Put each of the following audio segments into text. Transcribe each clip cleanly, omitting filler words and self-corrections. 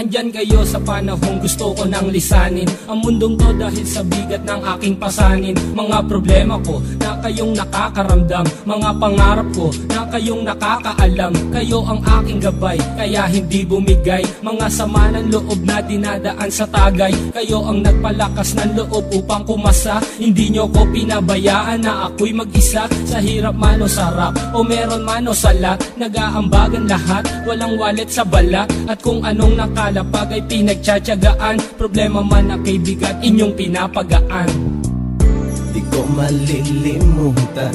Andyan kayo sa panahong gusto ko nang lisanin ang mundong to dahil sa bigat ng aking pasanin. Mga problema ko na kayong nakakaramdam, mga pangarap ko na kayong nakakaalam. Kayo ang aking gabay, kaya hindi bumigay. Mga sama ng loob na dinadaan sa tagay, kayo ang nagpalakas ng loob upang kumasa. Hindi nyo ko pinabayaan na ako'y mag-isa. Sa hirap man o sarap, o meron man o salat, nag-aambagan lahat, walang walet sa balat. At kung anong nakalapag ay pinagtsatsagaan, problema man na kay bigat inyong pinapagaan. Di ko malilimutan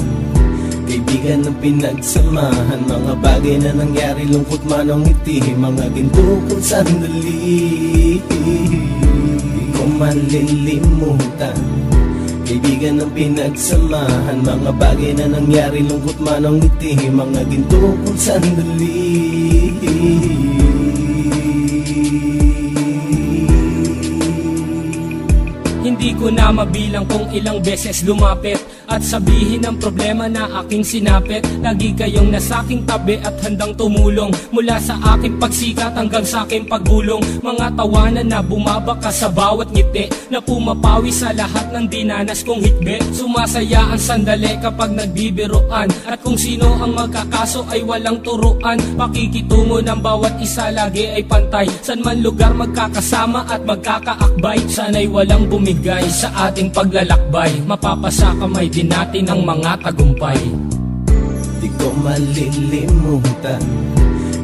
kaibigan ng pinagsamahan, mga bagay na nangyari, lungkot man o ngiti, mga ginto kong sandali. Di ko malilimutan kaibigan ng pinagsamahan, mga bagay na nangyari, lungkot man o ngiti, mga ginto kong sandali. Hindi ko na mabilang kung ilang beses lumapit at sabihin ang problema na aking sinapit. Lagi kayong nasa aking tabi at handang tumulong, mula sa aking pagsikat hanggang sa aking paggulong. Mga tawanan na bumabaka sa bawat ngiti, na pumapawi sa lahat ng dinanas kong hikbi. Sumasaya ang sandali kapag nagbibiruan, at kung sino ang magkakaso ay walang turuan. Pakikitungo ng bawat isa lagi ay pantay, san man lugar magkakasama at magkakaakbay. Sana'y walang bumigay sa ating paglalakbay, mapapasa kamay din natin ang mga tagumpay. Di ko malilimutan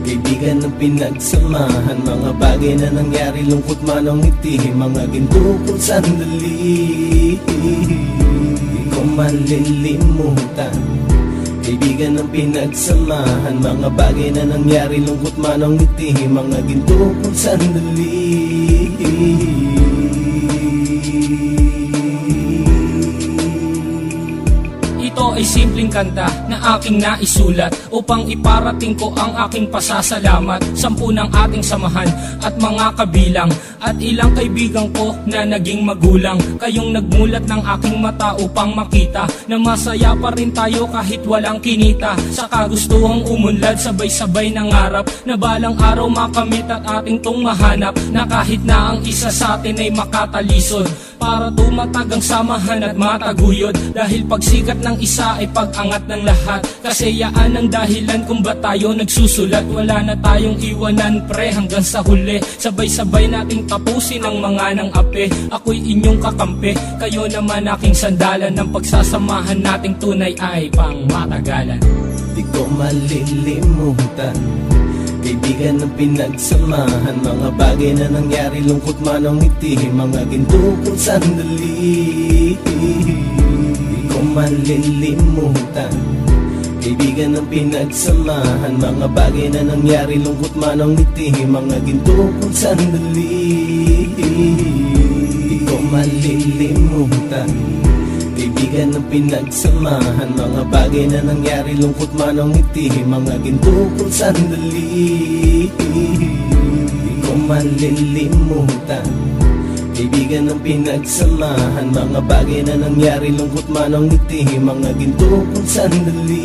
kaibigan ng pinagsamahan, mga bagay na nangyari, lungkot man o ngiti, mga ginto kong sandali. Di ko malilimutan kaibigan ng pinagsamahan, mga bagay na nangyari, lungkot man o ngiti, mga ginto kong sandali. Ito ay simpleng kanta na aking naisulat upang iparating ko ang aking pasasalamat. 10 ng ating samahan at mga kabilang, at ilang kaibigan ko na naging magulang. Kayong nagmulat ng aking mata upang makita na masaya pa rin tayo kahit walang kinita. Sa kagustuhang umunlad, sabay-sabay nangarap na balang araw makamit at ating tong mahanap, na kahit na ang isa sa atin ay makatalisod, para tumatag ang samahan at mataguyod. Dahil pagsikat ng isa ay pag-angat ng lahat, kasi yaan ang dahilan kung ba't tayo nagsusulat. Wala na tayong iwanan pre hanggang sa huli, sabay-sabay nating tapusin ang mga nang ape. Ako'y inyong kakampi, kayo naman aking sandalan, ng pagsasamahan nating tunay ay pang matagalan. Di ko malilimutan kaibigan ng pinagsamahan, mga bagay na nangyari, lungkot man o ngiti, mga ginto kong sandali. Di ko malilimutan kaibigan ng pinagsamahan, mga bagay na nangyari, lungkot man o ngiti, mga ginto kong sandali. Di ko malilimutan kaibigan ng pinagsamahan, mga bagay na nangyari, lungkot man o ngiti, mga ginto kong sandali. Di ko malilimutan kaibigan ng pinagsamahan, mga bagay na nangyari, lungkot man o ngiti, mga ginto kong sandali.